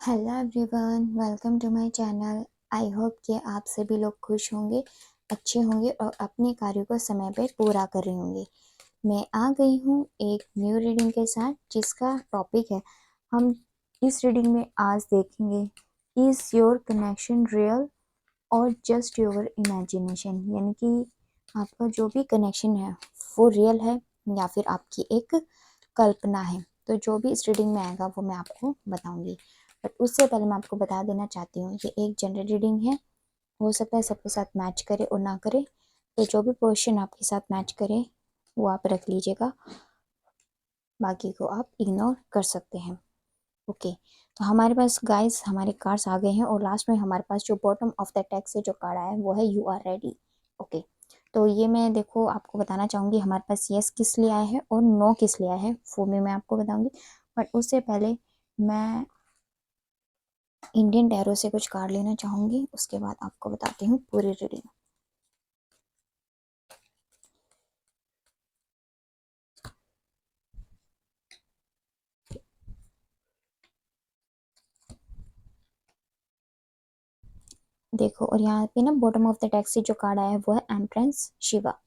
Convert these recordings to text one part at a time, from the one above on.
Hello everyone, welcome to my channel. I hope कि आप सभी लोग खुश होंगे, अच्छे होंगे और अपने कार्यों को समय पर पूरा कर रहे होंगे। मैं आ गई हूँ एक न्यू रीडिंग के साथ जिसका टॉपिक है, हम इस रीडिंग में आज देखेंगे, इज़ योर कनेक्शन रियल और जस्ट योर इमेजिनेशन। यानी कि आपका जो भी कनेक्शन है वो रियल है या फिर आपकी एक कल्पना है। तो जो भी इस रीडिंग में आएगा वो मैं आपको बताऊंगी, बट उससे पहले मैं आपको बता देना चाहती हूँ कि एक जनरल रीडिंग है, हो सकता है सबके साथ मैच करे और ना करे। तो जो भी पोर्शन आपके साथ मैच करे वो आप रख लीजिएगा, बाकी को आप इग्नोर कर सकते हैं। ओके, तो हमारे पास गाइस हमारे कार्ड्स आ गए हैं और लास्ट में हमारे पास जो बॉटम ऑफ द टेक्स्ट से जो कार्ड आया है वो है यू आर रेडी। ओके, तो ये मैं देखो आपको बताना चाहूँगी हमारे पास यस किस लिए आया है और नो किस लिए आया है, वो भी मैं आपको बताऊँगी। बट उससे पहले मैं इंडियन टैरो से कुछ कार्ड लेना चाहूँगी, उसके बाद आपको बताती हूँ पूरी रीडिंग। देखो, और यहाँ पे ना बॉटम ऑफ द टेक्स्ट से जो कार्ड आया है वो है एम्प्रेंस शिवा,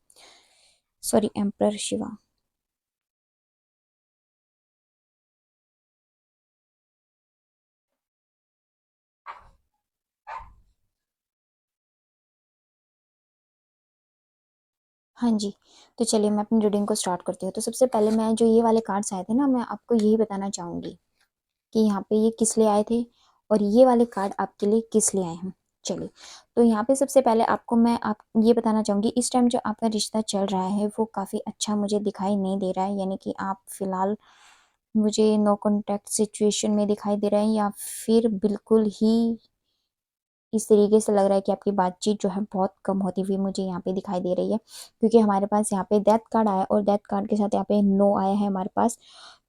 सॉरी एम्पर शिवा। हाँ जी, तो चलिए मैं अपनी रीडिंग को स्टार्ट करती हूँ। तो सबसे पहले मैं जो ये वाले कार्ड्स आए थे ना, मैं आपको यही बताना चाहूँगी कि यहाँ पे ये किस लिए आए थे और ये वाले कार्ड आपके लिए किस लिए आए हैं। चलिए, तो यहाँ पे सबसे पहले आपको मैं आप ये बताना चाहूँगी, इस टाइम जो आपका रिश्ता चल रहा है वो काफ़ी अच्छा मुझे दिखाई नहीं दे रहा है। यानी कि आप फिलहाल मुझे नो कॉन्टैक्ट सिचुएशन में दिखाई दे रहे हैं, या फिर बिल्कुल ही इस तरीके से लग रहा है कि आपकी बातचीत जो है बहुत कम होती हुई मुझे यहाँ पे दिखाई दे रही है। क्योंकि हमारे पास यहाँ पे डेथ कार्ड आया और डेथ कार्ड के साथ यहाँ पे नो आया है हमारे पास।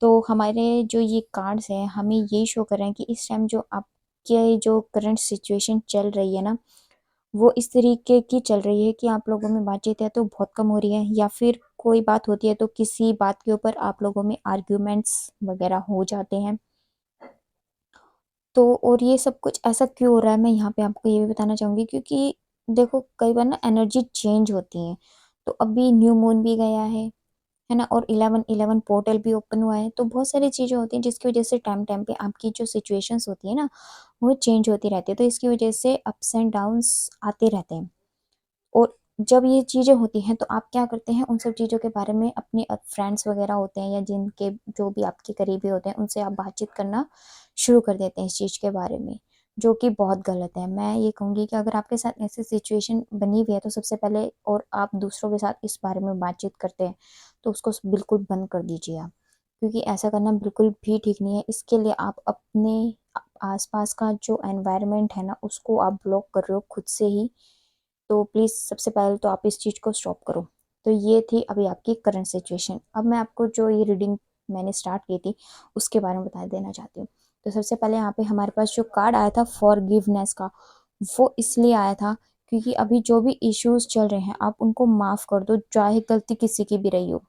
तो हमारे जो ये कार्ड्स हैं हमें यही शो कर रहे हैं कि इस टाइम जो आपके जो करंट सिचुएशन चल रही है ना, वो इस तरीके की चल रही है कि आप लोगों में बातचीत है तो बहुत कम हो रही है, या फिर कोई बात होती है तो किसी बात के ऊपर आप लोगों में आर्ग्यूमेंट्स वगैरह हो जाते हैं। तो और ये सब कुछ ऐसा क्यों हो रहा है मैं यहाँ पे आपको ये भी बताना चाहूँगी, क्योंकि देखो कई बार ना एनर्जी चेंज होती है। तो अभी न्यू मून भी गया है ना, और 11/11 पोर्टल भी ओपन हुआ है। तो बहुत सारी चीज़ें होती हैं जिसकी वजह से टाइम टाइम पे आपकी जो सिचुएशंस होती है ना वो चेंज होती रहती है। तो इसकी वजह से अप्स एंड डाउन्स आते रहते हैं। और जब ये चीज़ें होती हैं तो आप क्या करते हैं, उन सब चीज़ों के बारे में अपने फ्रेंड्स वगैरह होते हैं या जिनके जो भी आपके करीबी होते हैं उनसे आप बातचीत करना शुरू कर देते हैं इस चीज़ के बारे में, जो कि बहुत गलत है। मैं ये कहूँगी कि अगर आपके साथ ऐसी सिचुएशन बनी हुई है तो सबसे पहले, और आप दूसरों के साथ इस बारे में बातचीत करते हैं तो उसको बिल्कुल बंद कर दीजिए आप, क्योंकि ऐसा करना बिल्कुल भी ठीक नहीं है। इसके लिए आप अपने आसपास का जो एनवायरनमेंट है ना उसको आप ब्लॉक कर रहे हो खुद से ही। तो प्लीज़ सबसे पहले तो आप इस चीज़ को स्टॉप करो। तो ये थी अभी आपकी करंट सिचुएशन। अब मैं आपको जो ये रीडिंग मैंने स्टार्ट की थी उसके बारे में बता देना चाहती हूँ। तो सबसे पहले यहाँ पे हमारे पास जो कार्ड आया था फॉरगिवनेस का, वो इसलिए आया था क्योंकि अभी जो भी इश्यूज चल रहे हैं आप उनको माफ़ कर दो, चाहे गलती किसी की भी रही हो।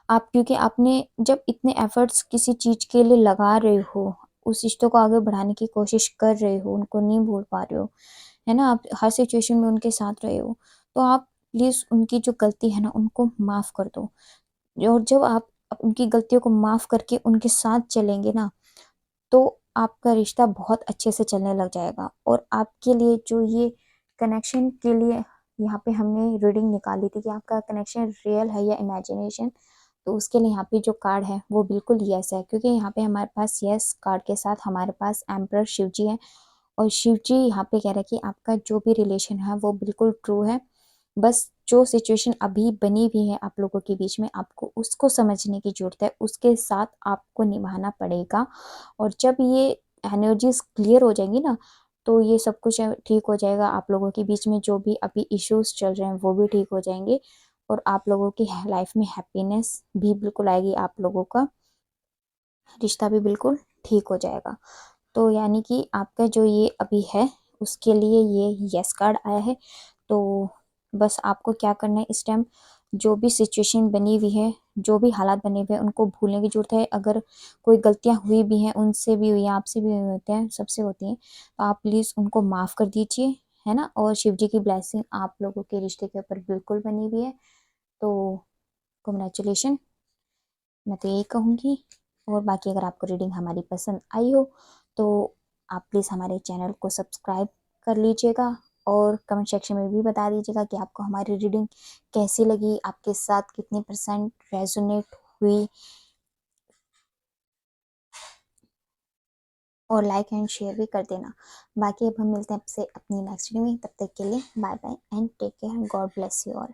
आप, क्योंकि आपने जब इतने एफर्ट्स किसी चीज़ के लिए लगा रहे हो, उस रिश्तों को आगे बढ़ाने की कोशिश कर रहे हो, उनको नहीं भूल पा रहे हो, है ना, आप हर सिचुएशन में उनके साथ रहे हो, तो आप प्लीज़ उनकी जो गलती है ना उनको माफ़ कर दो। और जब आप उनकी गलतियों को माफ़ करके उनके साथ चलेंगे ना, तो आपका रिश्ता बहुत अच्छे से चलने लग जाएगा। और आपके लिए जो ये कनेक्शन के लिए यहाँ पे हमने रीडिंग निकाली थी कि आपका कनेक्शन रियल है या इमेजिनेशन, तो उसके लिए यहाँ पे जो कार्ड है वो बिल्कुल यस है, क्योंकि यहाँ पे हमारे पास यस कार्ड के साथ हमारे पास एम्परर शिव जी है। और शिव जी यहाँ पे कह रहे हैं कि आपका जो भी रिलेशन है वो बिल्कुल ट्रू है। बस जो सिचुएशन अभी बनी हुई है आप लोगों के बीच में, आपको उसको समझने की जरूरत है, उसके साथ आपको निभाना पड़ेगा। और जब ये एनर्जीज क्लियर हो जाएंगी ना तो ये सब कुछ ठीक हो जाएगा। आप लोगों के बीच में जो भी अभी इश्यूज चल रहे हैं वो भी ठीक हो जाएंगे, और आप लोगों की लाइफ में हैप्पीनेस भी बिल्कुल आएगी, आप लोगों का रिश्ता भी बिल्कुल ठीक हो जाएगा। तो यानी कि आपका जो ये अभी है उसके लिए ये यस कार्ड आया है। तो बस आपको क्या करना है इस टाइम, जो भी सिचुएशन बनी हुई है, जो भी हालात बने हुए हैं, उनको भूलने की जरूरत है। अगर कोई गलतियां हुई भी हैं, उनसे भी हुई हैं, आपसे भी हुई होते हैं, सबसे होती हैं, तो आप प्लीज उनको माफ कर दीजिए, है ना। और शिव जी की ब्लेसिंग आप लोगों के रिश्ते के ऊपर बिल्कुल बनी हुई है। तो कॉन्ग्रेचुलेशन, मैं तो यही कहूँगी। और बाकी अगर आपको रीडिंग हमारी पसंद आई हो तो आप प्लीज़ हमारे चैनल को सब्सक्राइब कर लीजिएगा, और कमेंट सेक्शन में भी बता दीजिएगा कि आपको हमारी रीडिंग कैसी लगी, आपके साथ कितनी परसेंट रेजोनेट हुई। और लाइक एंड शेयर भी कर देना। बाकी अब हम मिलते हैं आपसे अपनी नेक्स्ट वीडियो में, तब तक के लिए bye bye and take care, God bless you all.